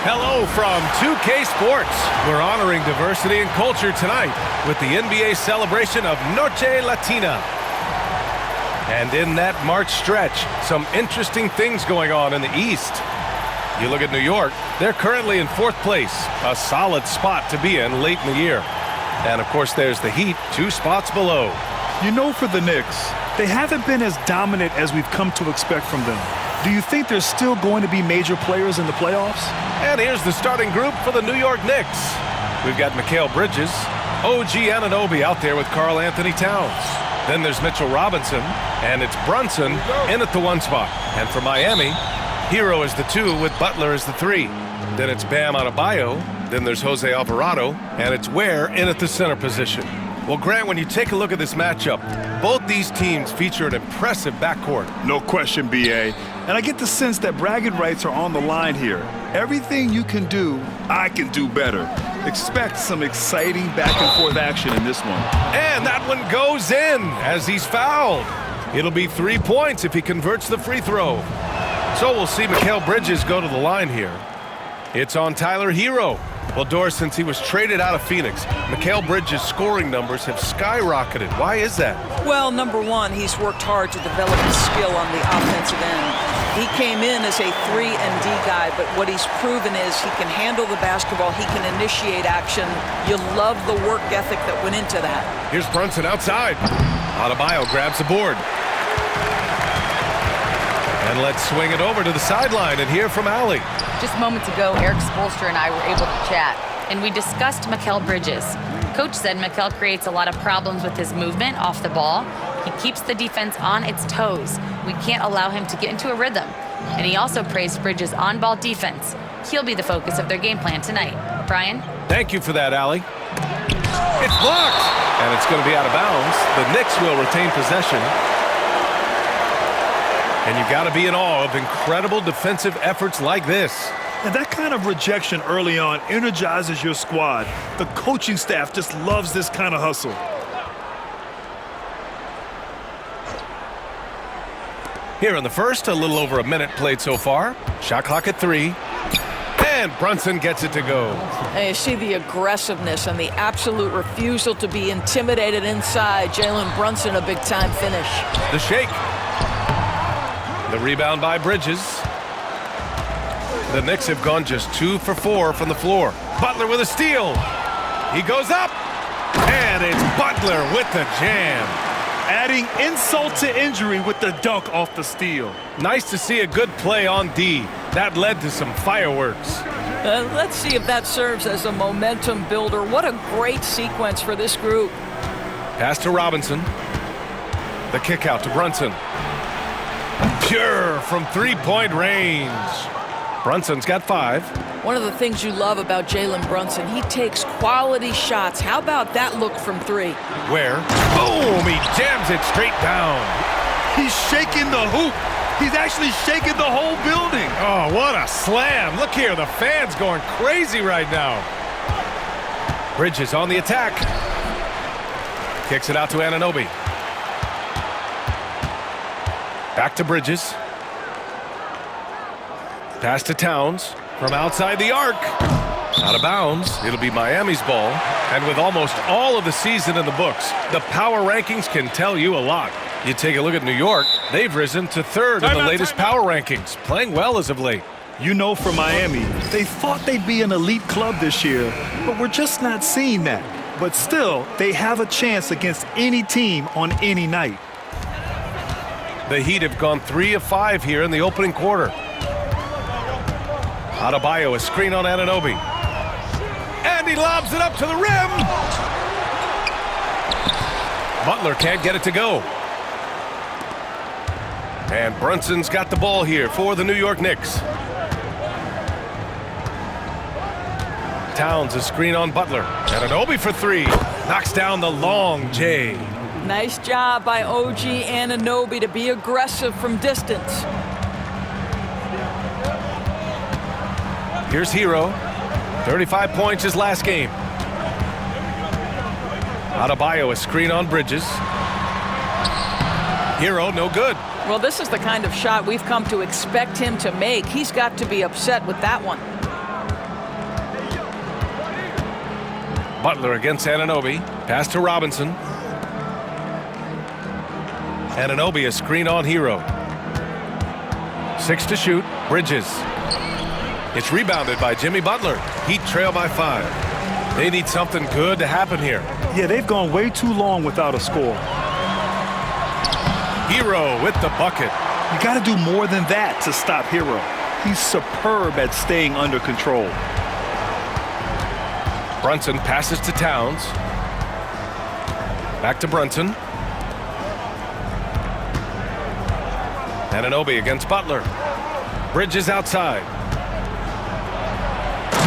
Hello from 2K Sports. We're honoring diversity and culture tonight with the NBA celebration of Noche Latina. And in that March stretch, some interesting things going on in the East. You look at New York, they're currently in 4th place, a solid spot to be in late in the year. And of course, there's the Heat, 2 spots below. You know, for the Knicks, they haven't been as dominant as we've come to expect from them. Do you think there's still going to be major players in the playoffs? And here's the starting group for the New York Knicks. We've got Mikal Bridges, OG Anunoby out there with Karl Anthony Towns. Then there's Mitchell Robinson, and it's Brunson in at the 1 spot. And for Miami, Hero is the 2 with Butler as the 3. Then it's Bam Adebayo. Then there's Jose Alvarado, and it's Ware in at the center position. Well, Grant, when you take a look at this matchup, both these teams feature an impressive backcourt. No question, B.A. And I get the sense that bragging rights are on the line here. Everything you can do, I can do better. Expect some exciting back-and-forth action in this one. And that one goes in as he's fouled. It'll be 3 points if he converts the free throw. So we'll see Mikal Bridges go to the line here. It's on Tyler Hero. Well, Doris, since he was traded out of Phoenix, Mikal Bridges' scoring numbers have skyrocketed. Why is that? Well, number one, he's worked hard to develop his skill on the offensive end. He came in as a 3-and-D guy, but what he's proven is he can handle the basketball, he can initiate action. You love the work ethic that went into that. Here's Brunson outside. Adebayo grabs the board. And let's swing it over to the sideline and hear from Allie. Just moments ago, Eric Spoelstra and I were able to chat, and we discussed Mikal Bridges. Coach said Mikal creates a lot of problems with his movement off the ball. He keeps the defense on its toes. We can't allow him to get into a rhythm. And he also praised Bridges' on-ball defense. He'll be the focus of their game plan tonight. Brian? Thank you for that, Allie. It's blocked, and it's going to be out of bounds. The Knicks will retain possession. And you've got to be in awe of incredible defensive efforts like this. And that kind of rejection early on energizes your squad. The coaching staff just loves this kind of hustle. Here in the first, a little over a minute played so far. Shot clock at 3. And Brunson gets it to go. And you see the aggressiveness and the absolute refusal to be intimidated inside. Jalen Brunson, a big-time finish. The shake. The rebound by Bridges. The Knicks have gone just 2 for 4 from the floor. Butler with a steal. He goes up. And it's Butler with the jam. Adding insult to injury with the dunk off the steal. Nice to see a good play on D. That led to some fireworks. Let's see if that serves as a momentum builder. What a great sequence for this group. Pass to Robinson. The kick out to Brunson. Pure from 3-point range. Brunson's got 5. One of the things you love about Jalen Brunson, he takes quality shots. How about that look from 3? Where? Boom! He jams it straight down. He's shaking the hoop. He's actually shaking the whole building. Oh, what a slam. Look here, the fans going crazy right now. Bridges on the attack. Kicks it out to Anunoby. Back to Bridges. Pass to Towns from outside the arc. Out of bounds. It'll be Miami's ball. And with almost all of the season in the books, the power rankings can tell you a lot. You take a look at New York, they've risen to 3rd in the latest power rankings, playing well as of late. You know, for Miami, they thought they'd be an elite club this year, but we're just not seeing that. But still, they have a chance against any team on any night. The Heat have gone 3 of 5 here in the opening quarter. Adebayo, a screen on Anunoby. And he lobs it up to the rim. Butler can't get it to go. And Brunson's got the ball here for the New York Knicks. Towns, a screen on Butler. Anunoby for 3. Knocks down the long J. Nice job by OG Anunoby to be aggressive from distance. Here's Hero. 35 points his last game. Adebayo, a screen on Bridges. Hero, no good. Well, this is the kind of shot we've come to expect him to make. He's got to be upset with that one. Butler against Anunoby. Pass to Robinson. Anunoby a screen on Hero. 6 to shoot. Bridges. It's rebounded by Jimmy Butler. Heat trail by 5. They need something good to happen here. Yeah, they've gone way too long without a score. Hero with the bucket. You got to do more than that to stop Hero. He's superb at staying under control. Brunson passes to Towns. Back to Brunson. Anunoby against Butler. Bridges outside.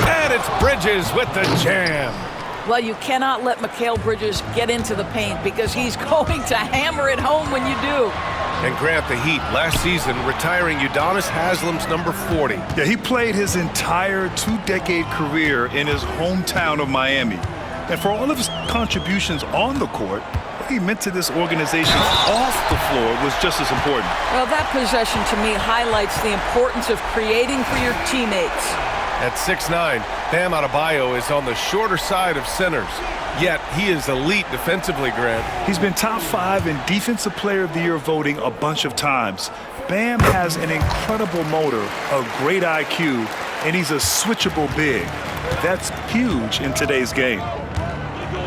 And it's Bridges with the jam. Well, you cannot let Mikal Bridges get into the paint because he's going to hammer it home when you do. And Grant, the Heat last season retiring Udonis Haslam's number 40. Yeah, he played his entire 2-decade career in his hometown of Miami. And for all of his contributions on the court, what he meant to this organization off the floor was just as important. Well, that possession to me highlights the importance of creating for your teammates. At 6'9", Bam Adebayo is on the shorter side of centers. Yet he is elite defensively, Grant. He's been top 5 in Defensive Player of the Year voting a bunch of times. Bam has an incredible motor, a great IQ, and he's a switchable big. That's huge in today's game.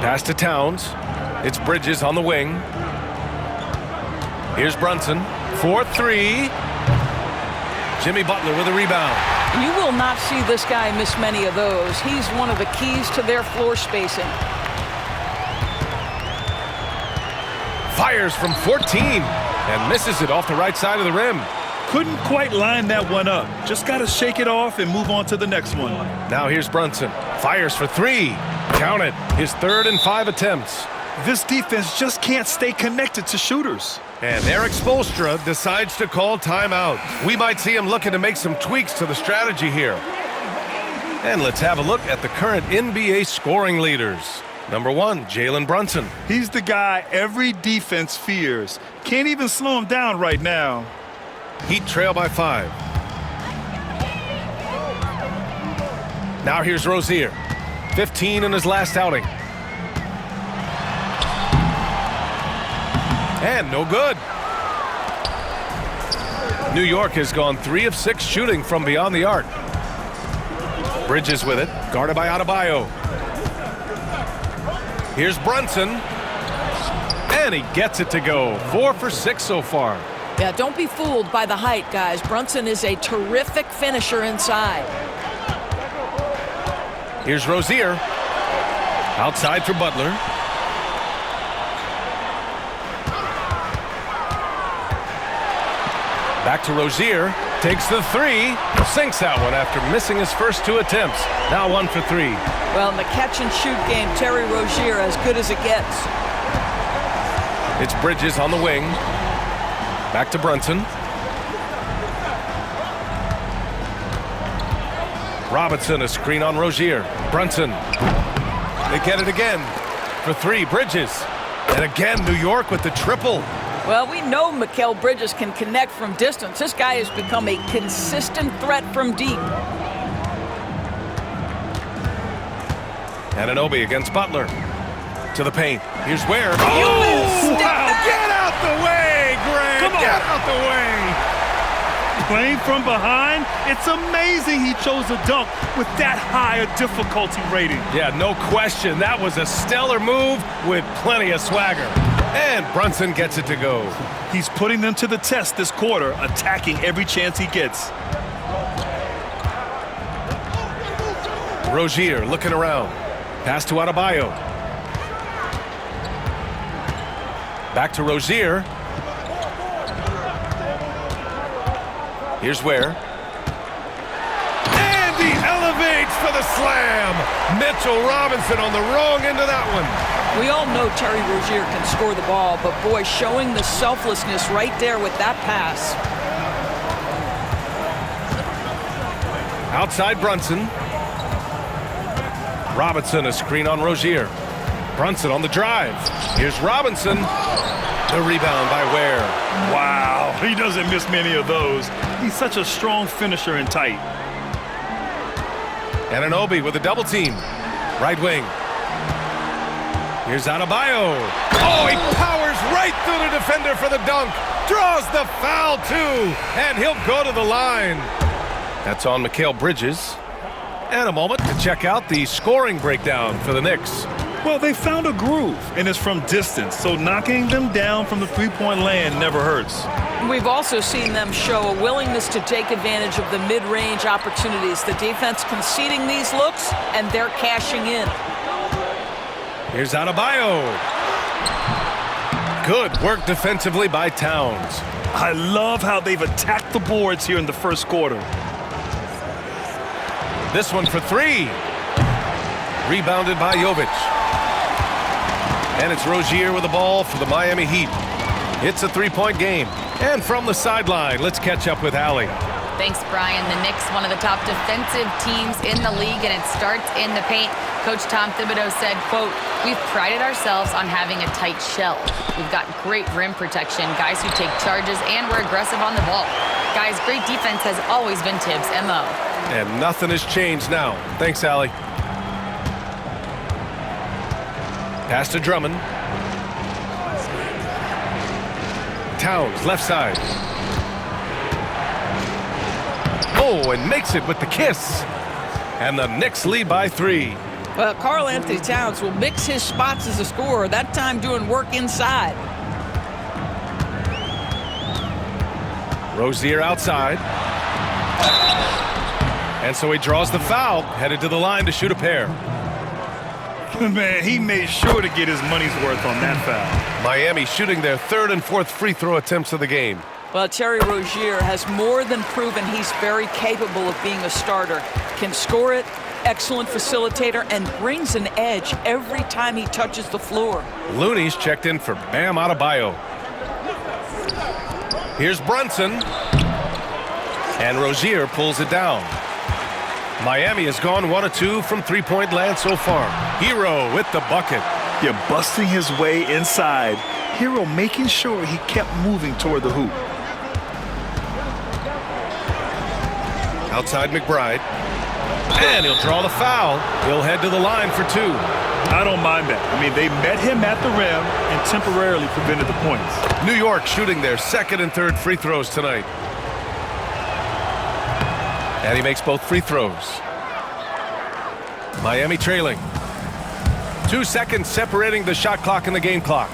Pass to Towns. It's Bridges on the wing. Here's Brunson. 4-3. Jimmy Butler with a rebound. You will not see this guy miss many of those. He's one of the keys to their floor spacing. Fires from 14 and misses it off the right side of the rim. Couldn't quite line that one up. Just got to shake it off and move on to the next one. Now here's Brunson. Fires for 3. Count it. His 3rd and 5 attempts. This defense just can't stay connected to shooters. And Eric Spoelstra decides to call timeout. We might see him looking to make some tweaks to the strategy here. And let's have a look at the current NBA scoring leaders. Number 1, Jalen Brunson. He's the guy every defense fears. Can't even slow him down right now. Heat trail by 5. Now here's Rozier. 15 in his last outing. And no good. New York has gone 3 of 6 shooting from beyond the arc. Bridges with it, guarded by Adebayo. Here's Brunson. And he gets it to go. 4 for 6 so far. Yeah, don't be fooled by the height, guys. Brunson is a terrific finisher inside. Here's Rozier. Outside for Butler. Back to Rozier. Takes the 3. Sinks that one after missing his first 2 attempts. Now 1 for 3. Well, in the catch-and-shoot game, Terry Rozier as good as it gets. It's Bridges on the wing. Back to Brunson. Robinson, a screen on Rozier. Brunson. They get it again. For 3, Bridges. And again, New York with the triple. Well, we know Mikal Bridges can connect from distance. This guy has become a consistent threat from deep. Anunoby against Butler. To the paint. Here's Ware. Oh, wow. Get out the way, Grant. Come on. Get out the way. Playing from behind, it's amazing he chose a dunk with that high a difficulty rating. Yeah, no question. That was a stellar move with plenty of swagger. And Brunson gets it to go. He's putting them to the test this quarter, attacking every chance he gets. Rozier looking around. Pass to Adebayo. Back to Rozier. Here's Ware. And he elevates for the slam. Mitchell Robinson on the wrong end of that one. We all know Terry Rozier can score the ball, but boy, showing the selflessness right there with that pass. Outside Brunson. Robinson, a screen on Rozier. Brunson on the drive. Here's Robinson. The rebound by Ware. Wow, he doesn't miss many of those. He's such a strong finisher and tight. Anunoby with a double team. Right wing. Here's Adebayo. Oh, he powers right through the defender for the dunk. Draws the foul, too. And he'll go to the line. That's on Mikal Bridges. And a moment to check out the scoring breakdown for the Knicks. Well, they found a groove, and it's from distance, so knocking them down from the three-point land never hurts. We've also seen them show a willingness to take advantage of the mid-range opportunities. The defense conceding these looks, and they're cashing in. Here's Adebayo. Good work defensively by Towns. I love how they've attacked the boards here in the first quarter. This one for three. Rebounded by Jovic. And it's Rozier with the ball for the Miami Heat. It's a three-point game. And from the sideline, let's catch up with Allie. Thanks, Brian. The Knicks, one of the top defensive teams in the league, and it starts in the paint. Coach Tom Thibodeau said, quote, "We've prided ourselves on having a tight shell. We've got great rim protection, guys who take charges, and we're aggressive on the ball. Guys, great defense has always been Tibbs' MO." And nothing has changed now. Thanks, Allie. Pass to Drummond. Towns, left side. Oh, and makes it with the kiss. And the Knicks lead by 3. Well, Karl Anthony Towns will mix his spots as a scorer, that time doing work inside. Rozier outside. And so he draws the foul, headed to the line to shoot a pair. Man, he made sure to get his money's worth on that foul. Miami shooting their third and fourth free throw attempts of the game. Well, Terry Rozier has more than proven he's very capable of being a starter. Can score it, excellent facilitator, and brings an edge every time he touches the floor. Looney's checked in for Bam Adebayo. Here's Brunson. And Rozier pulls it down. Miami has gone 1 of 2 from three-point land so far. Hero with the bucket. Yeah, busting his way inside. Hero making sure he kept moving toward the hoop. Outside McBride. And he'll draw the foul. He'll head to the line for 2. I don't mind that. I mean, they met him at the rim and temporarily prevented the points. New York shooting their second and third free throws tonight. And he makes both free throws. Miami trailing. 2 seconds separating the shot clock and the game clock.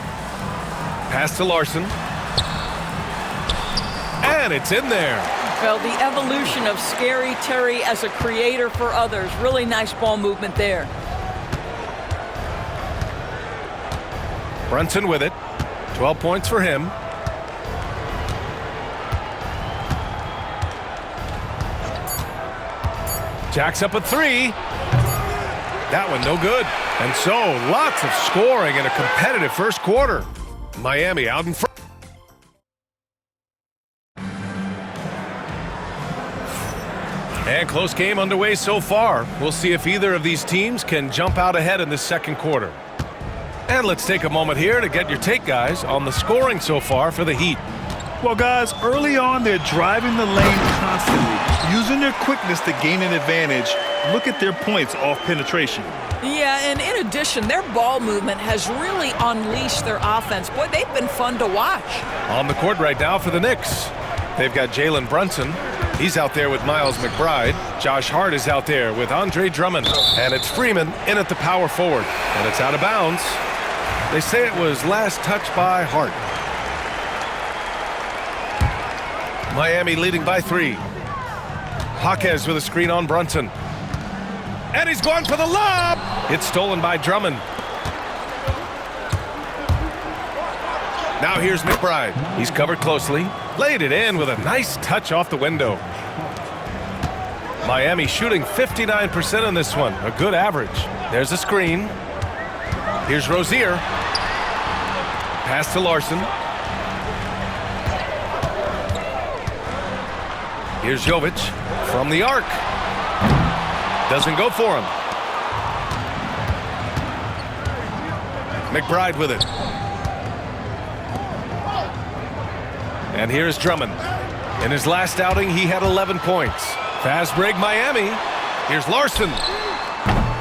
Pass to Larson. And it's in there. Well, the evolution of Scary Terry as a creator for others. Really nice ball movement there. Brunson with it. 12 points for him. Jacks up a 3. That one no good. And so lots of scoring in a competitive first quarter. Miami out in front. And close game underway so far. We'll see if either of these teams can jump out ahead in this second quarter. And let's take a moment here to get your take, guys, on the scoring so far for the Heat. Well, guys, early on, they're driving the lane constantly, using their quickness to gain an advantage. Look at their points off penetration. Yeah, and in addition, their ball movement has really unleashed their offense. Boy, they've been fun to watch. On the court right now for the Knicks. They've got Jalen Brunson. He's out there with Miles McBride. Josh Hart is out there with Andre Drummond. And it's Freeman in at the power forward. And it's out of bounds. They say it was last touched by Hart. Miami leading by 3. Jaquez with a screen on Brunson. And he's going for the lob. It's stolen by Drummond. Now here's McBride. He's covered closely. Laid it in with a nice touch off the window. Miami shooting 59% on this one. A good average. There's a screen. Here's Rozier. Pass to Larson. Here's Jovic from the arc. Doesn't go for him. McBride with it. And here's Drummond. In his last outing, he had 11 points. Fast break, Miami. Here's Larson.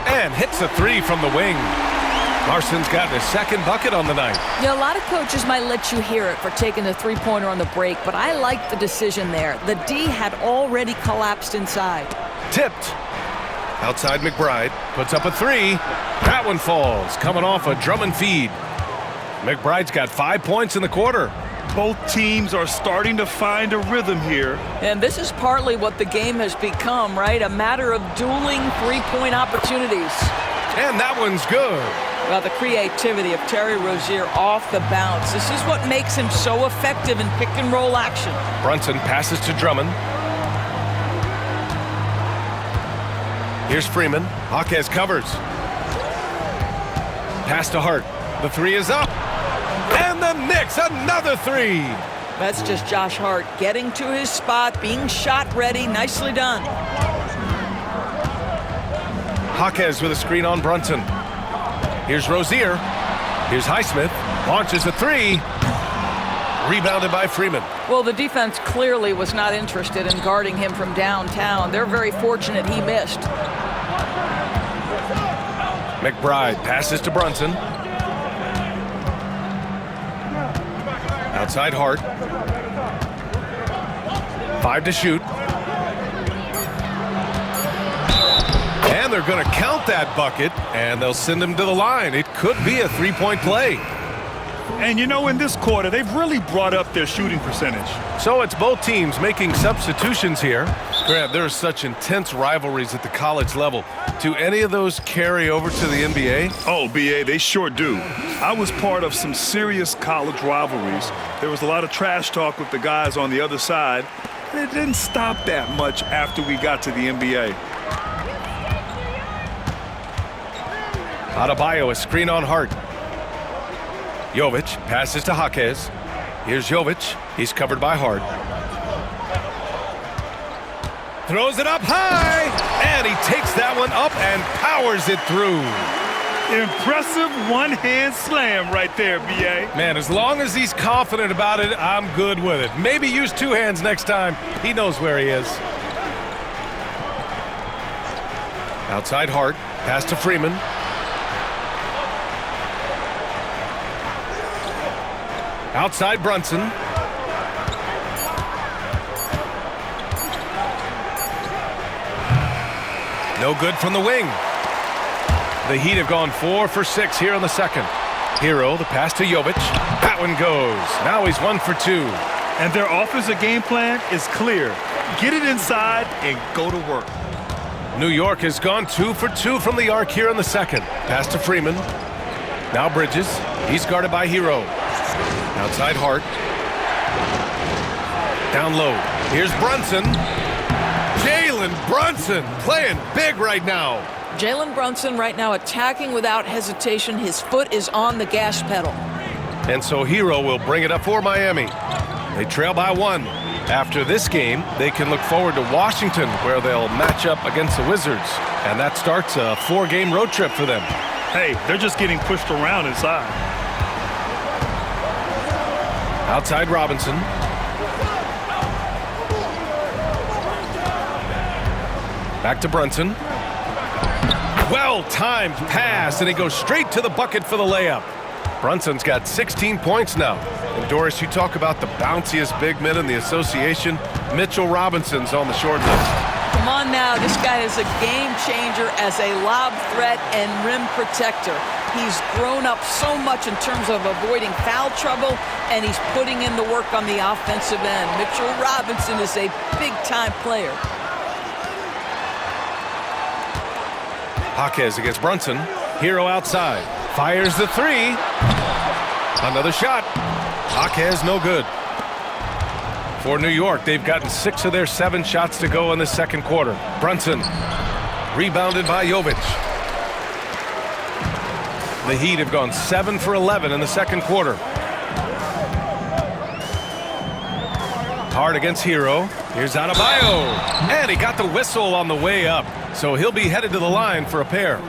And hits a 3 from the wing. Larson's gotten his second bucket on the night. Yeah, a lot of coaches might let you hear it for taking the three-pointer on the break, but I like the decision there. The D had already collapsed inside. Tipped. Outside McBride. Puts up a three. That one falls. Coming off a Drummond feed. McBride's got 5 points in the quarter. Both teams are starting to find a rhythm here. And this is partly what the game has become, right? A matter of dueling three-point opportunities. And that one's good. Well, the creativity of Terry Rozier off the bounce. This is what makes him so effective in pick-and-roll action. Brunson passes to Drummond. Here's Freeman. Jaquez covers. Pass to Hart. The three is up. And the Knicks, another three. That's just Josh Hart getting to his spot, being shot ready. Nicely done. Jaquez with a screen on Brunson. Here's Rozier. Here's Highsmith. Launches a three. Rebounded by Freeman. Well, the defense clearly was not interested in guarding him from downtown. They're very fortunate he missed. McBride passes to Brunson. Outside Hart. 5 to shoot. And they're going to count that bucket, and they'll send him to the line. It could be a three-point play. And you know, in this quarter, they've really brought up their shooting percentage. So it's both teams making substitutions here. Grant, there are such intense rivalries at the college level. Do any of those carry over to the NBA? Oh, BA, they sure do. I was part of some serious college rivalries. There was a lot of trash talk with the guys on the other side. And it didn't stop that much after we got to the NBA. Adebayo, a screen on Hart. Jovic passes to Jaquez. Here's Jovic. He's covered by Hart. Throws it up high, and he takes that one up and powers it through. Impressive one-hand slam right there, B.A. Man, as long as he's confident about it, I'm good with it. Maybe use two hands next time. He knows where he is. Outside Hart. Pass to Freeman. Outside Brunson. No good from the wing. The Heat have gone 4 for 6 here in the second. Hero, the pass to Jovic. That one goes. Now he's 1 for 2. And their offensive game plan is clear. Get it inside and go to work. New York has gone 2 for 2 from the arc here in the second. Pass to Freeman. Now Bridges. He's guarded by Hero. Outside Hart. Down low. Here's Brunson. Jalen Brunson playing big right now. Jalen Brunson right now attacking without hesitation. His foot is on the gas pedal. And so Hero will bring it up for Miami. They trail by 1. After this game, they can look forward to Washington, where they'll match up against the Wizards. And that starts a 4-game road trip for them. Hey, they're just getting pushed around inside. Outside Robinson. Back to Brunson. Well-timed pass, and he goes straight to the bucket for the layup. Brunson's got 16 points now. And Doris, you talk about the bounciest big men in the association. Mitchell Robinson's on the short list. Come on now, this guy is a game changer as a lob threat and rim protector. He's grown up so much in terms of avoiding foul trouble, and he's putting in the work on the offensive end. Mitchell Robinson is a big-time player. Jaquez against Brunson. Hero outside. Fires the three. Another shot. Jaquez no good. For New York, they've gotten 6 of their 7 shots to go in the second quarter. Brunson. Rebounded by Jovic. The Heat have gone 7 for 11 in the second quarter. Hard against Hero. Here's Adebayo. And he got the whistle on the way up. So he'll be headed to the line for a pair.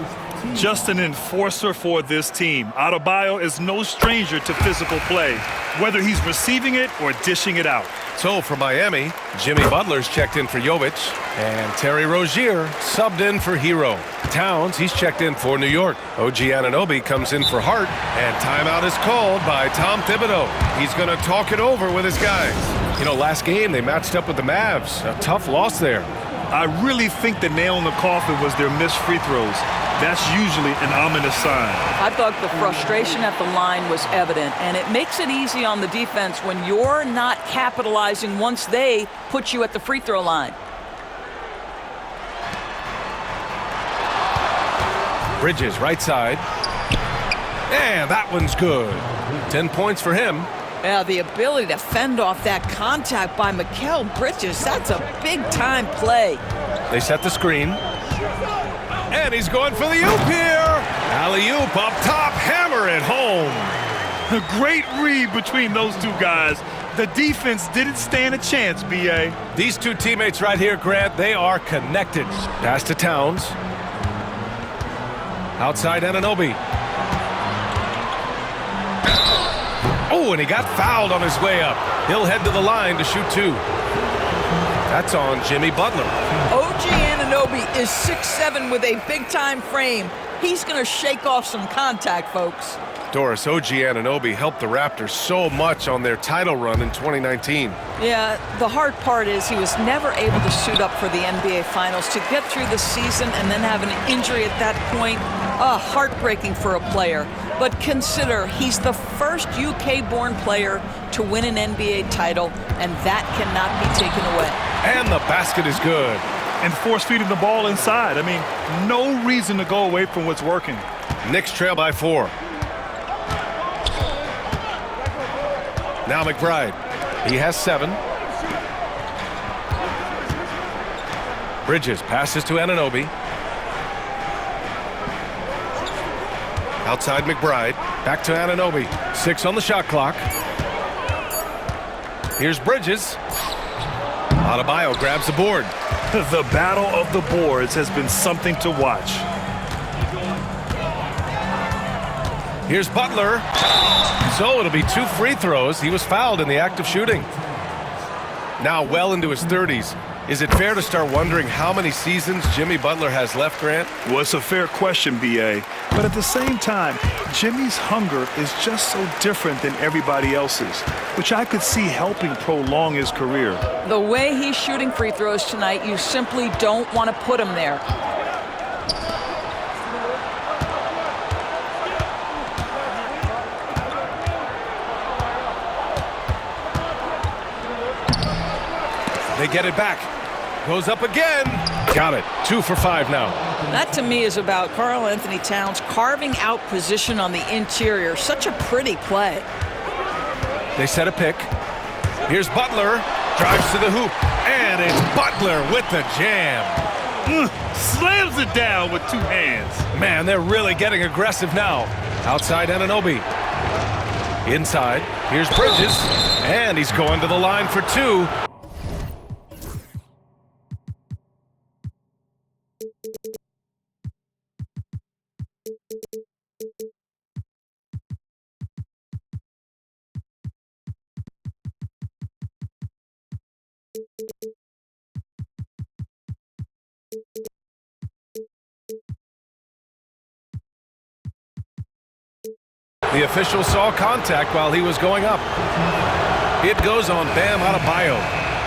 Just an enforcer for this team. Adebayo is no stranger to physical play, whether he's receiving it or dishing it out. So for Miami, Jimmy Butler's checked in for Jovic, and Terry Rozier subbed in for Hero. Towns, he's checked in for New York. OG Anunoby comes in for Hart, and timeout is called by Tom Thibodeau. He's going to talk it over with his guys. You know, last game they matched up with the Mavs. A tough loss there. I really think the nail in the coffin was their missed free throws. That's usually an ominous sign. I thought the frustration at the line was evident, and it makes it easy on the defense when you're not capitalizing once they put you at the free throw line. Bridges, right side. And that one's good. 10 points for him. Yeah, the ability to fend off that contact by Mikal Bridges, that's a big-time play. They set the screen. And he's going for the oop here. Alley-oop up top, hammer it home. A great read between those two guys. The defense didn't stand a chance, B.A. These two teammates right here, Grant, they are connected. Pass to Towns. Outside Anunoby. Oh, and he got fouled on his way up. He'll head to the line to shoot two. That's on Jimmy Butler. OG Anunoby is 6'7" with a big-time frame. He's going to shake off some contact, folks. Doris, OG Anunoby helped the Raptors so much on their title run in 2019. Yeah, the hard part is he was never able to suit up for the NBA Finals. To get through the season and then have an injury at that point, heartbreaking for a player. But consider, he's the first UK-born player to win an NBA title, and that cannot be taken away. And the basket is good. And force feeding the ball inside. I mean, no reason to go away from what's working. Knicks trail by 4. Now McBride. He has 7. Bridges passes to Anunoby. Outside McBride. Back to Anunoby. 6 on the shot clock. Here's Bridges. Adebayo grabs the board. The battle of the boards has been something to watch. Here's Butler. So it'll be 2 free throws. He was fouled in the act of shooting. Now well into his 30s. Is it fair to start wondering how many seasons Jimmy Butler has left, Grant? Well, it's a fair question, B.A. But at the same time, Jimmy's hunger is just so different than everybody else's, which I could see helping prolong his career. The way he's shooting free throws tonight, you simply don't want to put him there. They get it back. Goes up again. Got it. 2 for 5 now. That, to me, is about Karl Anthony Towns carving out position on the interior. Such a pretty play. They set a pick. Here's Butler. Drives to the hoop. And it's Butler with the jam. Slams it down with 2 hands. Man, they're really getting aggressive now. Outside Anunoby. Inside. Here's Bridges. And he's going to the line for 2. The official saw contact while he was going up. It goes on Bam Adebayo.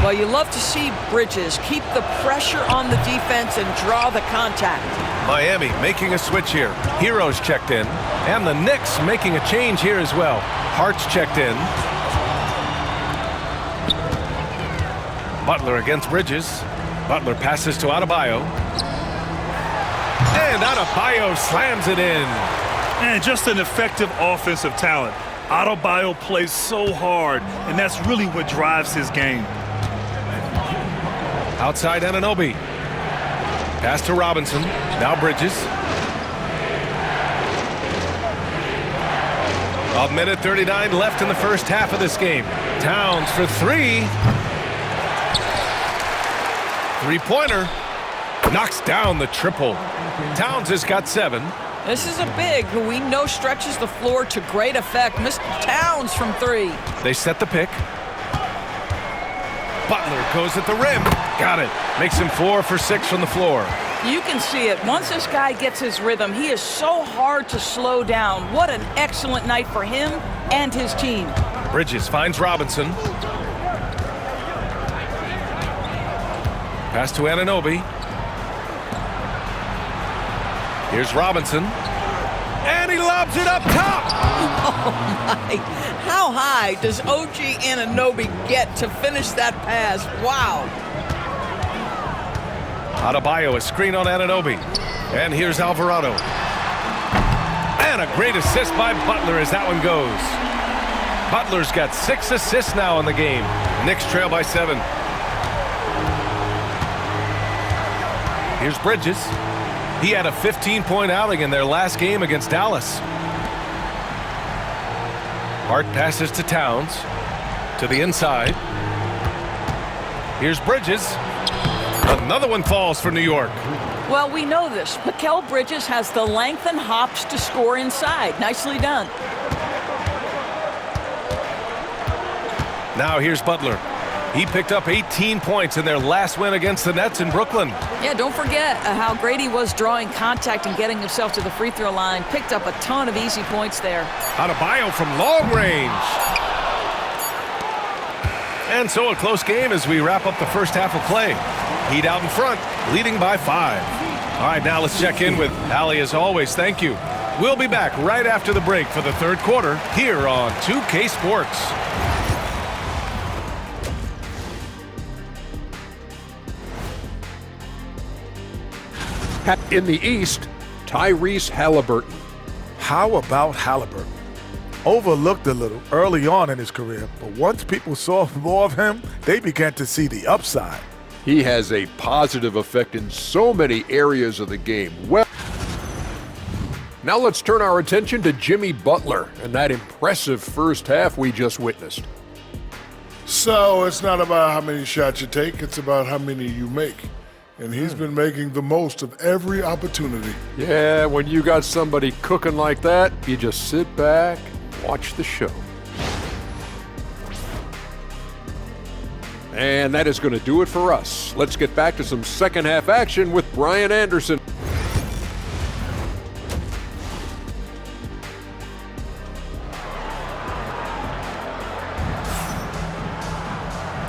Well, you love to see Bridges keep the pressure on the defense and draw the contact. Miami making a switch here. Hero's checked in. And the Knicks making a change here as well. Hart's checked in. Butler against Bridges. Butler passes to Adebayo. And Adebayo slams it in. And just an effective offensive talent. Adebayo plays so hard, and that's really what drives his game. Outside Anunoby. Pass to Robinson. Now Bridges. A minute 39 left in the first half of this game. Towns for 3. Three-pointer. Knocks down the triple. Towns has got 7. This is a big who we know stretches the floor to great effect. Mr. Towns from 3. They set the pick. Butler goes at the rim. Got it. Makes him 4 for 6 from the floor. You can see it. Once this guy gets his rhythm, he is so hard to slow down. What an excellent night for him and his team. Bridges finds Robinson. Pass to Anunoby. Here's Robinson. And he lobs it up top. Oh, my. How high does OG Anunoby get to finish that pass? Wow. Adebayo, a screen on Anunoby. And here's Alvarado. And a great assist by Butler as that one goes. Butler's got 6 assists now in the game. Knicks trail by 7. Here's Bridges. He had a 15-point outing in their last game against Dallas. Hart passes to Towns. To the inside. Here's Bridges. Another one falls for New York. Well, we know this. Mikal Bridges has the length and hops to score inside. Nicely done. Now here's Butler. He picked up 18 points in their last win against the Nets in Brooklyn. Yeah, don't forget how great he was drawing contact and getting himself to the free throw line. Picked up a ton of easy points there. Adebayo from long range. And so a close game as we wrap up the first half of play. Heat out in front, leading by 5. All right, now let's check in with Allie as always. Thank you. We'll be back right after the break for the third quarter here on 2K Sports. In the East, Tyrese Halliburton. How about Halliburton? Overlooked a little early on in his career, but once people saw more of him, they began to see the upside. He has a positive effect in so many areas of the game. Well, now let's turn our attention to Jimmy Butler and that impressive first half we just witnessed. So it's not about how many shots you take, it's about how many you make. And he's been making the most of every opportunity. Yeah, when you got somebody cooking like that, you just sit back, watch the show. And that is going to do it for us. Let's get back to some second half action with Brian Anderson.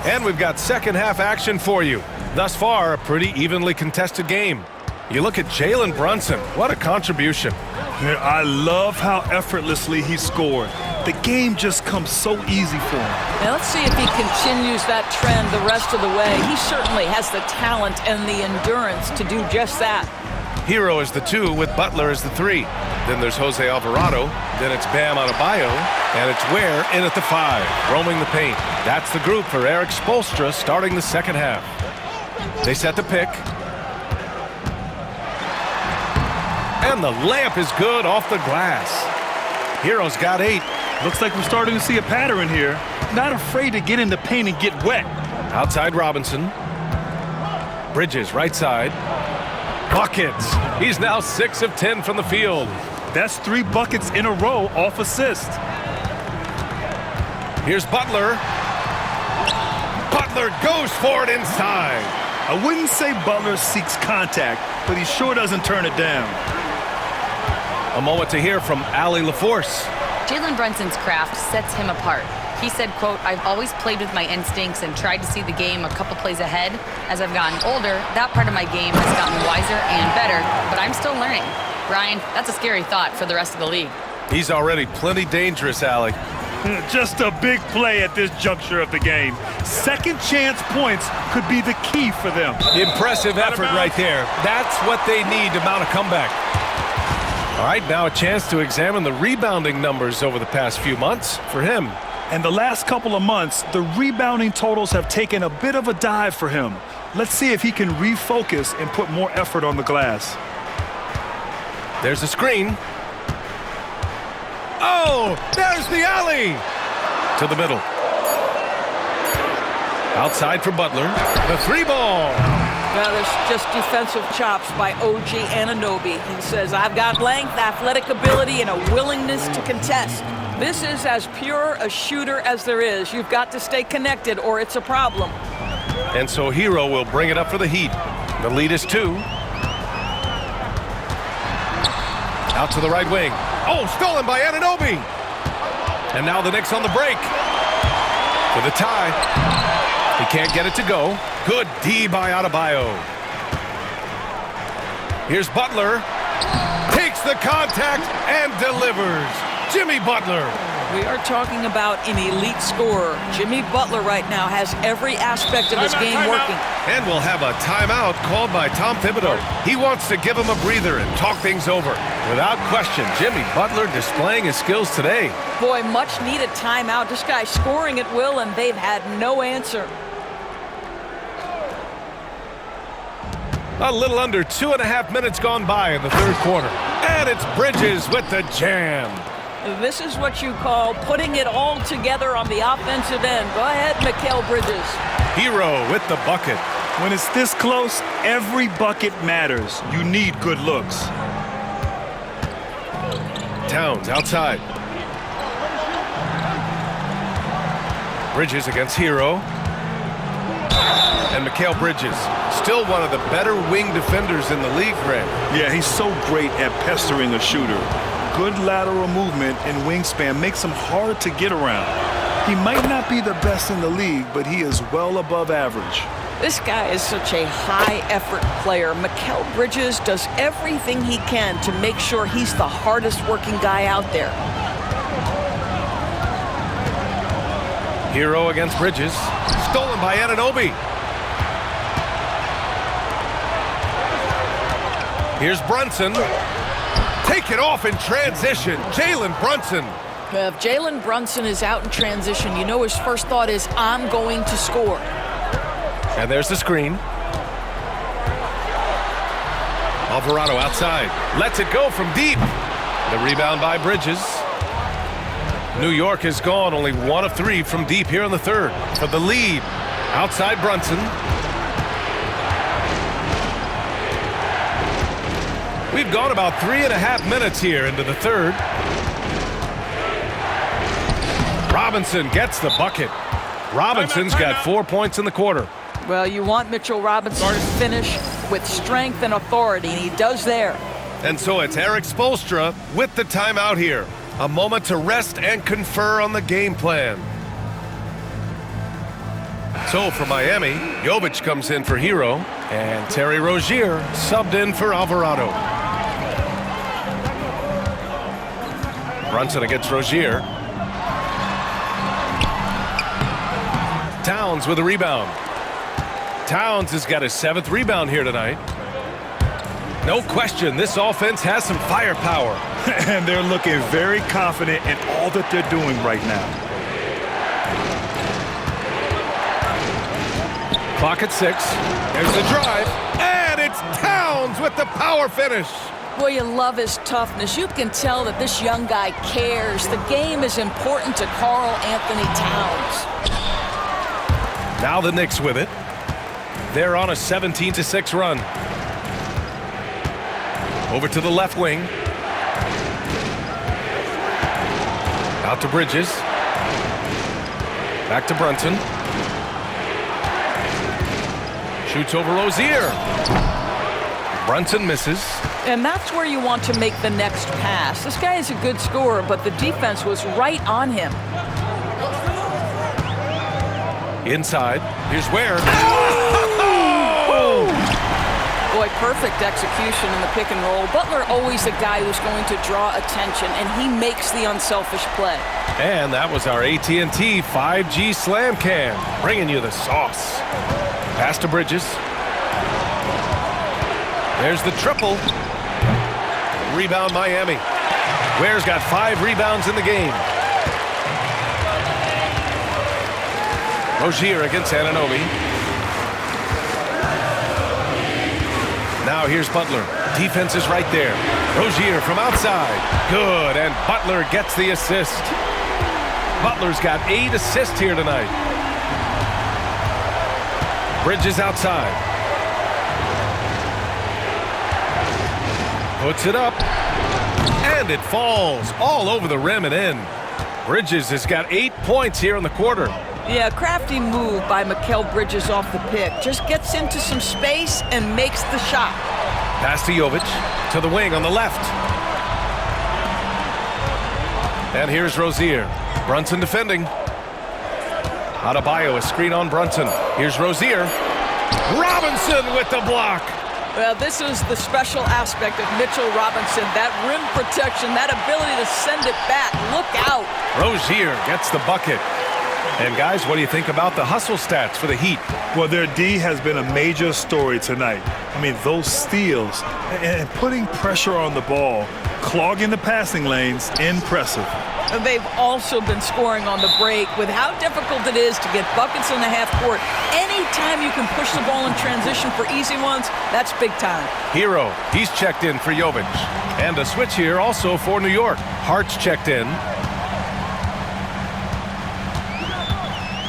And we've got second half action for you. Thus far, a pretty evenly contested game. You look at Jalen Brunson. What a contribution. Yeah, I love how effortlessly he scored. The game just comes so easy for him. Now let's see if he continues that trend the rest of the way. He certainly has the talent and the endurance to do just that. Hero is the 2 with Butler as the 3. Then there's Jose Alvarado. Then it's Bam Adebayo. And it's Ware in at the 5, roaming the paint. That's the group for Eric Spoelstra starting the second half. They set the pick. And the layup is good off the glass. Hero's got 8. Looks like we're starting to see a pattern here. Not afraid to get in the paint and get wet. Outside Robinson. Bridges, right side. Buckets. He's now 6 of 10 from the field. That's 3 buckets in a row off assist. Here's Butler. Butler goes for it inside. I wouldn't say Butler seeks contact, but he sure doesn't turn it down. A moment to hear from Allie LaForce. Jalen Brunson's craft sets him apart. He said, quote, "I've always played with my instincts and tried to see the game a couple plays ahead. As I've gotten older, that part of my game has gotten wiser and better, but I'm still learning." Brian, that's a scary thought for the rest of the league. He's already plenty dangerous, Allie. Just a big play at this juncture of the game. Second chance points could be the key for them. Impressive effort right there. That's what they need to mount a comeback. All right, now a chance to examine the rebounding numbers over the past few months for him. And the last couple of months, the rebounding totals have taken a bit of a dive for him. Let's see if he can refocus and put more effort on the glass. There's a screen. Oh, there's the alley. To the middle. Outside for Butler. The 3 ball. Well, there's just defensive chops by OG Anunoby. He says, I've got length, athletic ability, and a willingness to contest. This is as pure a shooter as there is. You've got to stay connected or it's a problem. And so Hero will bring it up for the Heat. The lead is 2. Out to the right wing. Oh, stolen by Anunoby. And now the Knicks on the break. For the tie. He can't get it to go. Good D by Adebayo. Here's Butler. Takes the contact and delivers. Jimmy Butler. We are talking about an elite scorer. Jimmy Butler right now has every aspect of his game working. And we'll have a timeout called by Tom Thibodeau. He wants to give him a breather and talk things over. Without question, Jimmy Butler displaying his skills today. Boy, much needed timeout. This guy's scoring at will, and they've had no answer. A little under 2.5 minutes gone by in the third quarter. And it's Bridges with the jam. This is what you call putting it all together on the offensive end. Go ahead, Mikal Bridges. Hero with the bucket. When it's this close, every bucket matters. You need good looks. Towns outside. Bridges against Hero. And Mikal Bridges, still one of the better wing defenders in the league, Greg. Yeah, he's so great at pestering a shooter. Good lateral movement and wingspan makes him hard to get around. He might not be the best in the league, but he is well above average. This guy is such a high-effort player. Mikal Bridges does everything he can to make sure he's the hardest-working guy out there. Hero against Bridges. Stolen by Anunoby. Here's Brunson. Take it off in transition. Jalen Brunson. If Jalen Brunson is out in transition, you know his first thought is, I'm going to score. And there's the screen. Alvarado outside. Lets it go from deep. The rebound by Bridges. New York has gone only 1 of 3 from deep here in the third. For the lead. Outside Brunson. We've gone about 3.5 minutes here into the third. Robinson gets the bucket. Robinson's got 4 points in the quarter. Well, you want Mitchell Robinson to finish with strength and authority, and he does there. And so it's Eric Spoelstra with the timeout here. A moment to rest and confer on the game plan. So for Miami, Jovic comes in for Hero, and Terry Rozier subbed in for Alvarado. Brunson against Rozier. Towns with a rebound. Towns has got his 7th rebound here tonight. No question, this offense has some firepower. And they're looking very confident in all that they're doing right now. Clock at 6. There's the drive. And it's Towns with the power finish. Boy, you love his toughness. You can tell that this young guy cares. The game is important to Karl Anthony Towns. Now the Knicks with it. They're on a 17-6 run. Over to the left wing. Out to Bridges. Back to Brunson. Shoots over Rozier. Brunson misses. And that's where you want to make the next pass. This guy is a good scorer, but the defense was right on him. Inside. Here's Ware. Oh! Boy, perfect execution in the pick and roll. Butler always a guy who's going to draw attention, and he makes the unselfish play. And that was our AT&T 5G Slam Cam, bringing you the sauce. Pass to Bridges. There's the triple. Rebound Miami. Ware's got 5 rebounds in the game. Rozier against Anunoby. Now here's Butler. Defense is right there. Rozier from outside. Good, and Butler gets the assist. Butler's got 8 assists here tonight. Bridges outside. Puts it up. And it falls all over the rim and in. Bridges has got 8 points here in the quarter. Yeah, crafty move by Mikal Bridges off the pick. Just gets into some space and makes the shot. Pass to Jovic, to the wing on the left. And here's Rozier. Brunson defending. Adebayo, a screen on Brunson. Here's Rozier. Robinson with the block. Well, this is the special aspect of Mitchell Robinson. That rim protection, that ability to send it back. Look out. Rozier gets the bucket. And guys, what do you think about the hustle stats for the Heat? Well, their D has been a major story tonight. I mean, those steals and putting pressure on the ball, clogging the passing lanes, impressive. And they've also been scoring on the break. With how difficult it is to get buckets in the half court, anytime you can push the ball in transition for easy ones, that's big time. Hero, he's checked in for Jovic. And a switch here also for New York. Hart's checked in.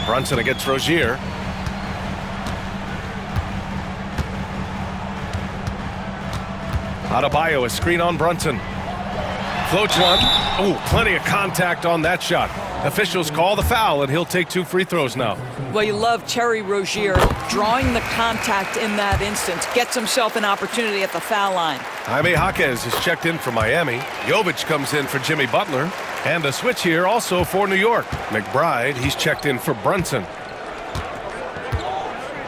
Brunson against Rozier. Adebayo, a screen on Brunson. Floats one. Oh, plenty of contact on that shot. Officials call the foul, and he'll take 2 free throws now. Well, you love Terry Rozier drawing the contact in that instance. Gets himself an opportunity at the foul line. Jaime Jaquez is checked in for Miami. Jovic comes in for Jimmy Butler. And a switch here also for New York. McBride, he's checked in for Brunson.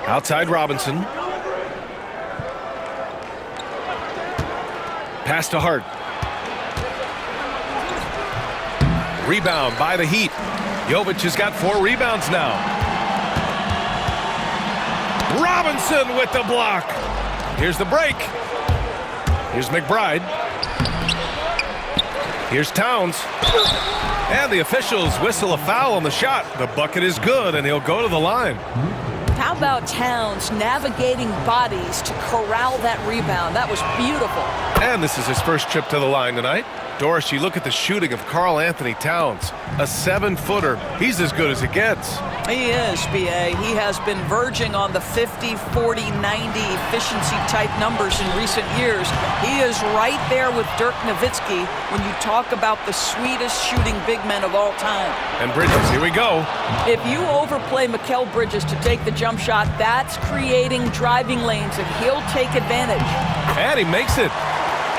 Outside Robinson. Pass to Hart. Rebound by the Heat. Jovic has got 4 rebounds now. Robinson with the block. Here's the break. Here's McBride. Here's Towns. And the officials whistle a foul on the shot. The bucket is good, and he'll go to the line. How about Towns navigating bodies to corral that rebound? That was beautiful. And this is his first trip to the line tonight. Doris, you look at the shooting of Karl Anthony Towns. A 7-footer. He's as good as it gets. He is, B.A. He has been verging on the 50, 40, 90 efficiency type numbers in recent years. He is right there with Dirk Nowitzki when you talk about the sweetest shooting big men of all time. And Bridges, here we go. If you overplay Mikal Bridges to take the jump shot, that's creating driving lanes, and he'll take advantage. And he makes it.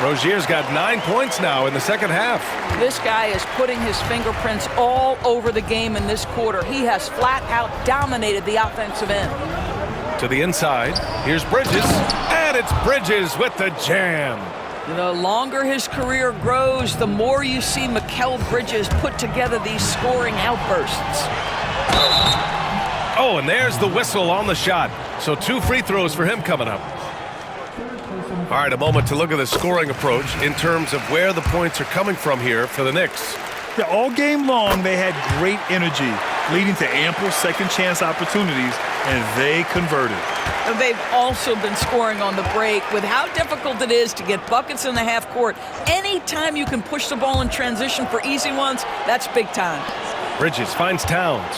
Rozier's got 9 points now in the second half. This guy is putting his fingerprints all over the game in this quarter. He has flat out dominated the offensive end. To the inside, here's Bridges, and it's Bridges with the jam. The longer his career grows, the more you see Mikal Bridges put together these scoring outbursts. Oh, and there's the whistle on the shot. So 2 free throws for him coming up. All right, a moment to look at the scoring approach in terms of where the points are coming from here for the Knicks. Yeah, all game long, they had great energy, leading to ample second chance opportunities, and they converted. And they've also been scoring on the break. With how difficult it is to get buckets in the half court, anytime you can push the ball in transition for easy ones, that's big time. Bridges finds Towns.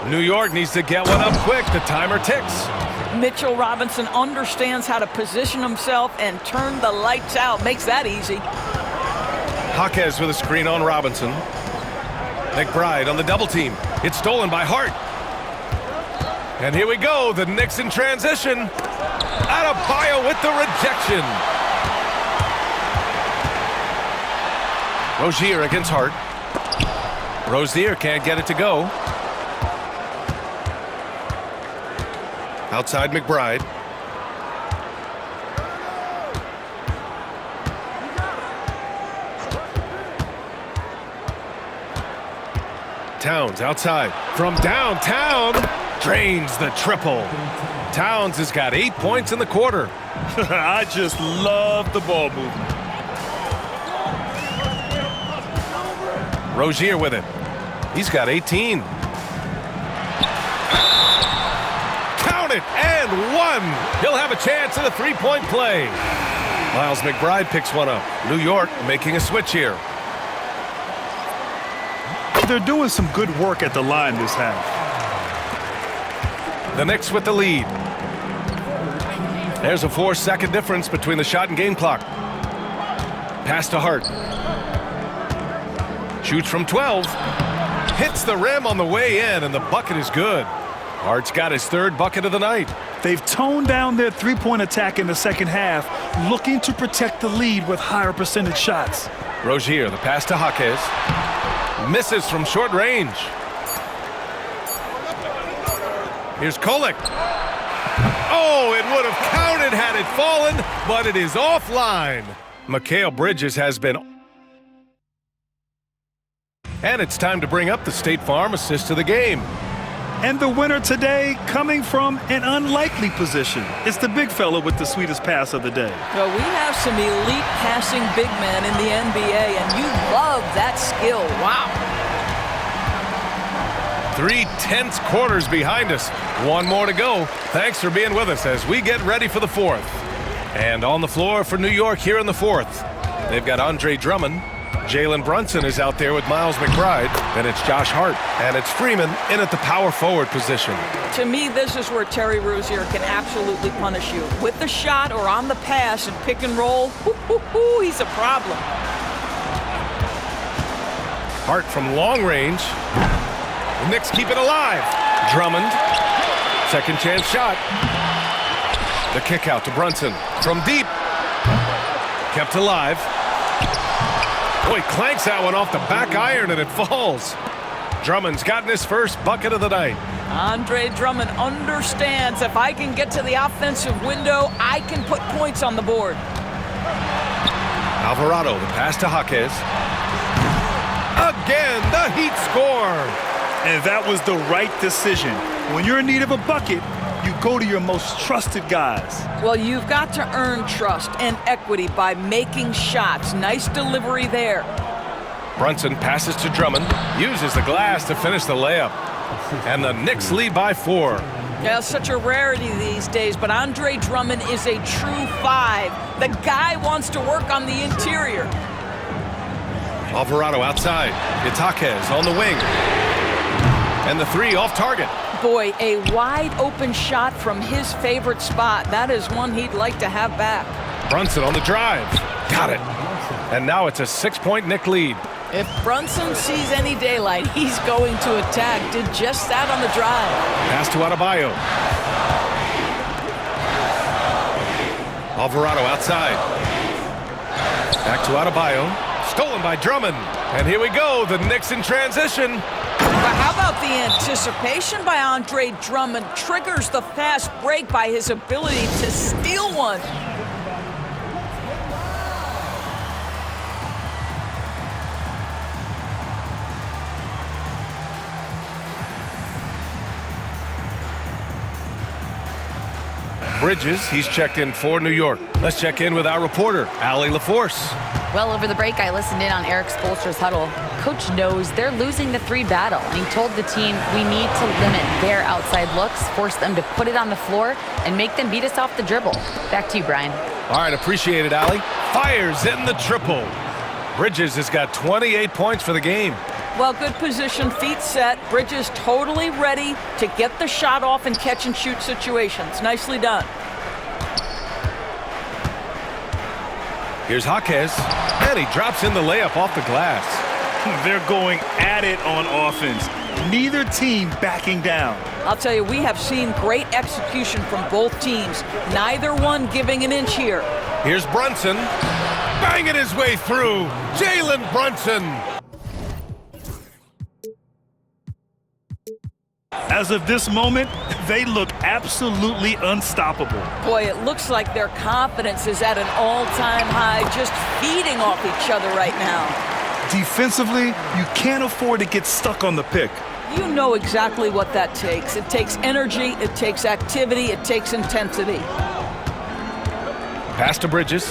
New York needs to get one up quick. The timer ticks. Mitchell Robinson understands how to position himself and turn the lights out. Makes that easy. Jaquez with a screen on Robinson. McBride on the double team. It's stolen by Hart. And here we go. The Knicks in transition. Adebayo with the rejection. Rozier against Hart. Rozier can't get it to go. Outside McBride. Towns outside. From downtown. Drains the triple. Towns has got 8 points in the quarter. I just love the ball movement. Rozier with it. He's got 18. Count it, and 1. He'll have a chance at a 3-point play. Miles McBride picks one up. New York making a switch here. They're doing some good work at the line this half. The Knicks with the lead. There's a 4-second difference between the shot and game clock. Pass to Hart. Shoots from 12. Hits the rim on the way in, and the bucket is good. Hart's got his third bucket of the night. They've toned down their three-point attack in the second half, looking to protect the lead with higher percentage shots. Rozier, the pass to Jaquez. Misses from short range. Here's Kolek. Oh, it would have counted had it fallen, but it is offline. Mikal Bridges has been. And it's time to bring up the State Farm assist of the game. And the winner today coming from an unlikely position. It's the big fella with the sweetest pass of the day. Well, we have some elite passing big men in the NBA, and you love that skill. Wow. 3 tense quarters behind us. One more to go. Thanks for being with us as we get ready for the fourth. And on the floor for New York here in the fourth, they've got Andre Drummond. Jalen Brunson is out there with Miles McBride. Then it's Josh Hart. And it's Freeman in at the power forward position. To me, this is where Terry Rozier can absolutely punish you. With the shot or on the pass and pick and roll, he's a problem. Hart from long range. The Knicks keep it alive. Drummond. Second chance shot. The kick out to Brunson. From deep. Kept alive. Boy, clanks that one off the back iron and it falls. Drummond's gotten his first bucket of the night. Andre Drummond understands if I can get to the offensive window, I can put points on the board. Alvarado, the pass to Jaquez. Again, the Heat score. And that was the right decision. When you're in need of a bucket, you go to your most trusted guys. Well, you've got to earn trust and equity by making shots. Nice delivery there. Brunson passes to Drummond, uses the glass to finish the layup. And the Knicks lead by 4. Yeah, such a rarity these days, but Andre Drummond is a true 5. The guy wants to work on the interior. Alvarado outside. It's Jaquez on the wing. And the 3 off target. Boy, a wide open shot from his favorite spot. That is one he'd like to have back. Brunson on the drive. Got it. And now it's a 6-point Knick lead. If Brunson sees any daylight, he's going to attack. Did just that on the drive. Pass to Adebayo. Alvarado outside. Back to Adebayo. Stolen by Drummond. And here we go. The Knicks in transition. But how about the anticipation by Andre Drummond triggers the fast break by his ability to steal one. Bridges, he's checked in for New York. Let's check in with our reporter, Allie LaForce. Well, over the break, I listened in on Eric Spoelstra's huddle. Coach knows they're losing the 3 battle, and he told the team, we need to limit their outside looks, force them to put it on the floor, and make them beat us off the dribble. Back to you, Brian. All right, appreciate it, Allie. Fires in the triple. Bridges has got 28 points for the game. Well, good position, feet set. Bridges totally ready to get the shot off in catch-and-shoot situations. Nicely done. Here's Jaquez, and he drops in the layup off the glass. They're going at it on offense. Neither team backing down. I'll tell you, we have seen great execution from both teams. Neither one giving an inch here. Here's Brunson, banging his way through. Jalen Brunson. As of this moment, they look absolutely unstoppable. Boy, it looks like their confidence is at an all-time high, just feeding off each other right now. Defensively, you can't afford to get stuck on the pick. You know exactly what that takes. It takes energy, it takes activity, it takes intensity. Pass to Bridges.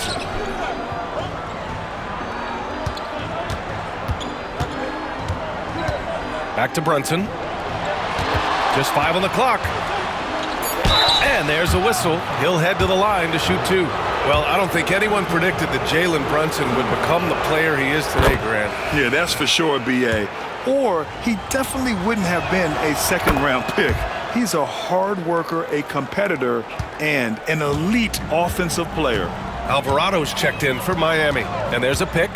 Back to Brunson. Just 5 on the clock. And there's a whistle. He'll head to the line to shoot 2. Well, I don't think anyone predicted that Jalen Brunson would become the player he is today, Grant. Yeah, that's for sure, B.A. Or he definitely wouldn't have been a second-round pick. He's a hard worker, a competitor, and an elite offensive player. Alvarado's checked in for Miami, and there's a pick.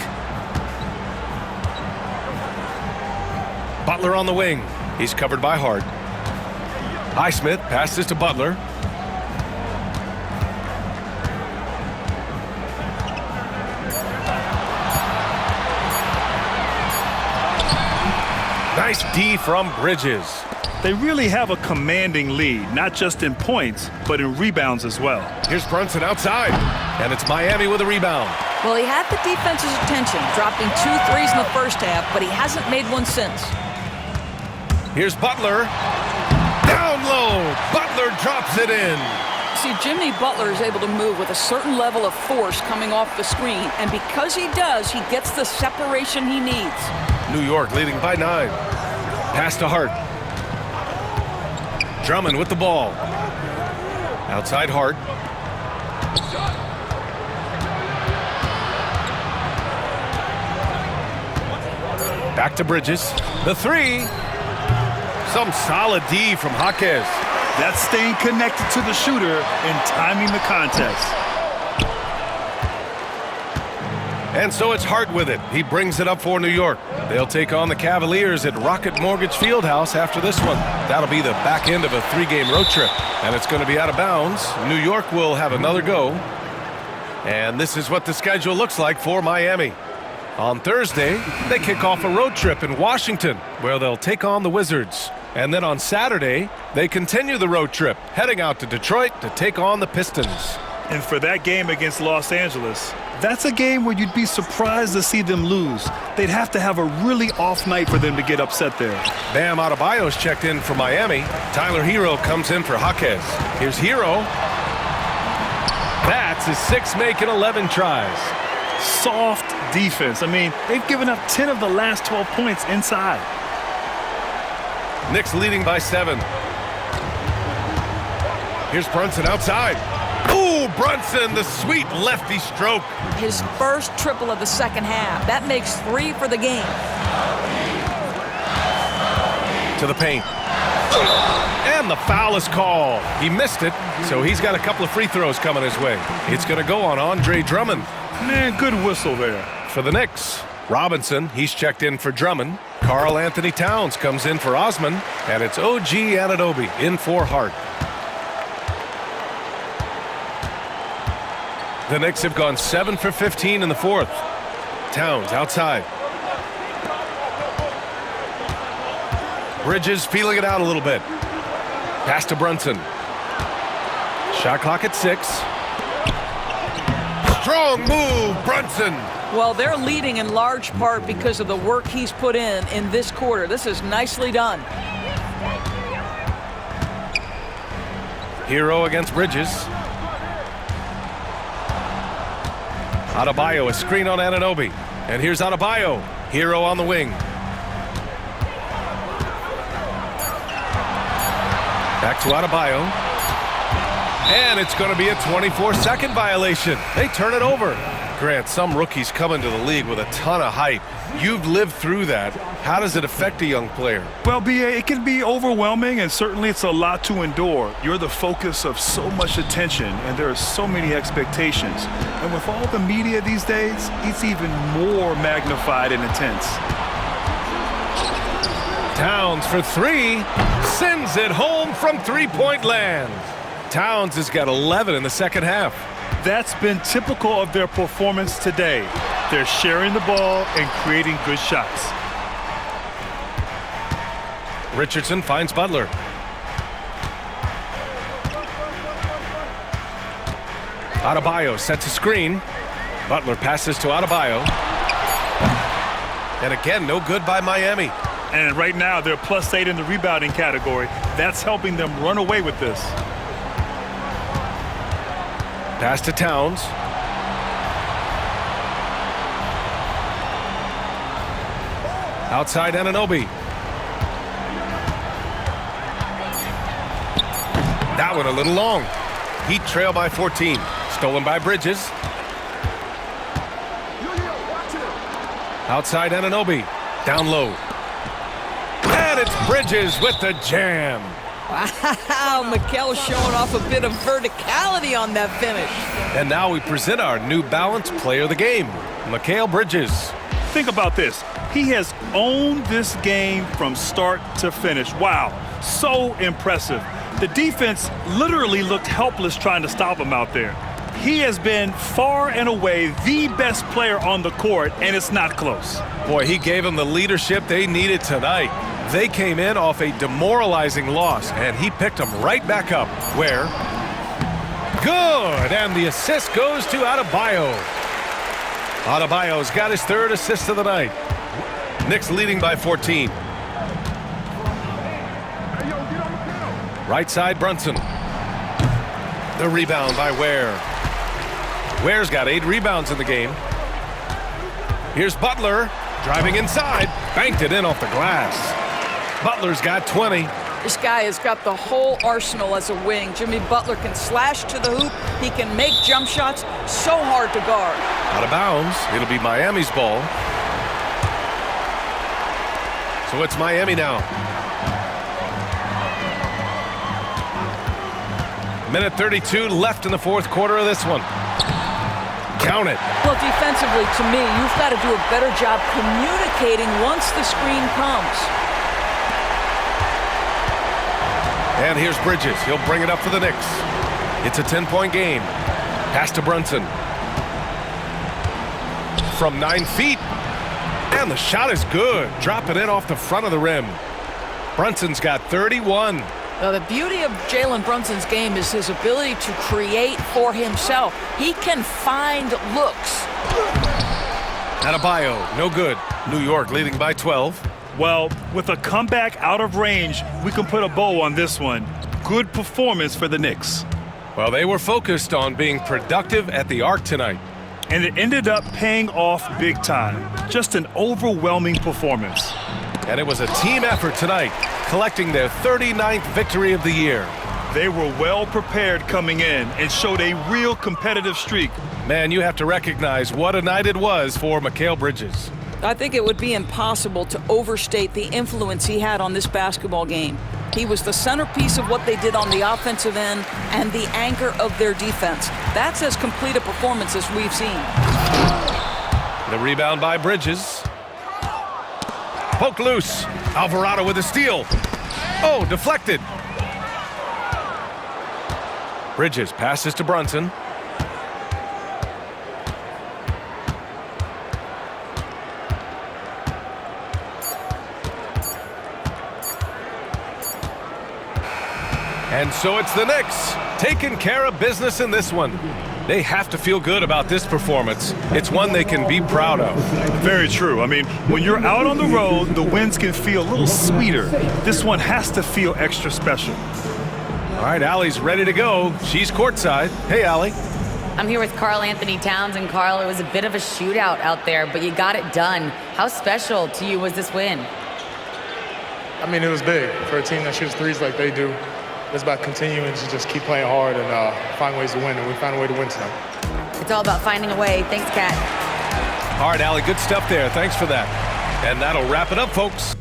Butler on the wing. He's covered by Hart. Highsmith passes to Butler. Nice D from Bridges. They really have a commanding lead, not just in points, but in rebounds as well. Here's Brunson outside, and it's Miami with a rebound. Well, he had the defense's attention, dropping 2 threes in the first half, but he hasn't made one since. Here's Butler. Down low. Butler drops it in. See, Jimmy Butler is able to move with a certain level of force coming off the screen, and because he does, he gets the separation he needs. New York leading by 9. Pass to Hart. Drummond with the ball. Outside Hart. Back to Bridges. The 3. Some solid D from Jaquez. That's staying connected to the shooter and timing the contest. And so it's Hart with it. He brings it up for New York. They'll take on the Cavaliers at Rocket Mortgage Fieldhouse after this one. That'll be the back end of a 3-game road trip, and it's going to be out of bounds. New York will have another go. And this is what the schedule looks like for Miami. On Thursday, they kick off a road trip in Washington, where they'll take on the Wizards. And then on Saturday, they continue the road trip, heading out to Detroit to take on the Pistons. And for that game against Los Angeles, that's a game where you'd be surprised to see them lose. They'd have to have a really off night for them to get upset there. Bam Adebayo's checked in for Miami. Tyler Hero comes in for Jaquez. Here's Hero. That's his 6th make in 11 tries. Soft defense. I mean, they've given up 10 of the last 12 points inside. Knicks leading by 7. Here's Brunson outside. Ooh, Brunson, the sweet lefty stroke. His first triple of the second half. That makes 3 for the game. To the paint. And the foul is called. He missed it, so he's got a couple of free throws coming his way. It's going to go on Andre Drummond. Man, good whistle there. For the Knicks, Robinson, he's checked in for Drummond. Karl Anthony Towns comes in for Osman, and it's OG Anunoby in for Hart. The Knicks have gone 7 for 15 in the 4th. Towns outside. Bridges feeling it out a little bit. Pass to Brunson. Shot clock at 6. Strong move, Brunson. Well, they're leading in large part because of the work he's put in this quarter. This is nicely done. Hero against Bridges. Adebayo, a screen on Anunoby. And here's Adebayo. Hero on the wing. Back to Adebayo. And it's going to be a 24-second violation. They turn it over. Grant, some rookies come into the league with a ton of hype. You've lived through that. How does it affect a young player? Well, B.A., it can be overwhelming, and certainly it's a lot to endure. You're the focus of so much attention, and there are so many expectations. And with all the media these days, it's even more magnified and intense. Towns for 3. Sends it home from three-point land. Towns has got 11 in the second half. That's been typical of their performance today. They're sharing the ball and creating good shots. Richardson finds Butler. Adebayo sets a screen. Butler passes to Adebayo. And again, no good by Miami. And right now, they're +8 in the rebounding category. That's helping them run away with this. Pass to Towns. Outside Anunoby. That one a little long. Heat trail by 14. Stolen by Bridges. Outside Anunoby. Down low. And it's Bridges with the jam. Wow, Mikel showing off a bit of verticality on that finish. And now we present our New Balance Player of the Game, Mikal Bridges. Think about this. He has owned this game from start to finish. Wow, so impressive. The defense literally looked helpless trying to stop him out there. He has been far and away the best player on the court, and it's not close. Boy, he gave them the leadership they needed tonight. They came in off a demoralizing loss, and he picked them right back up. Where? Good, and the assist goes to Adebayo. Adebayo's got his third assist of the night. Knicks leading by 14. Right side, Brunson. The rebound by Ware. Ware's got 8 rebounds in the game. Here's Butler, driving inside, banked it in off the glass. Butler's got 20. This guy has got the whole arsenal as a wing. Jimmy Butler can slash to the hoop. He can make jump shots. So hard to guard. Out of bounds. It'll be Miami's ball. So it's Miami now. Minute 32 left in the fourth quarter of this one. Count it. Well, defensively, to me, you've got to do a better job communicating once the screen comes. And here's Bridges. He'll bring it up for the Knicks. It's a 10-point game. Pass to Brunson. From 9 feet. And the shot is good. Drop it in off the front of the rim. Brunson's got 31. Now, the beauty of Jalen Brunson's game is his ability to create for himself. He can find looks. Adebayo, no good. New York leading by 12. Well, with a comeback out of range, we can put a bow on this one. Good performance for the Knicks. Well, they were focused on being productive at the arc tonight. And it ended up paying off big time. Just an overwhelming performance. And it was a team effort tonight, collecting their 39th victory of the year. They were well prepared coming in and showed a real competitive streak. Man, you have to recognize what a night it was for Mikal Bridges. I think it would be impossible to overstate the influence he had on this basketball game. He was the centerpiece of what they did on the offensive end and the anchor of their defense. That's as complete a performance as we've seen. The rebound by Bridges. Poke loose. Alvarado with a steal. Oh, deflected. Bridges passes to Brunson. And so it's the Knicks taking care of business in this one. They have to feel good about this performance. It's one they can be proud of. Very true. I mean, when you're out on the road, the wins can feel a little sweeter. This one has to feel extra special. All right, Allie's ready to go. She's courtside. Hey, Allie. I'm here with Karl Anthony Towns, and Karl, it was a bit of a shootout out there, but you got it done. How special to you was this win? I mean, it was big for a team that shoots threes like they do. It's about continuing to just keep playing hard and find ways to win, and we found a way to win tonight. It's all about finding a way. Thanks, Kat. All right, Allie, good stuff there. Thanks for that. And that'll wrap it up, folks.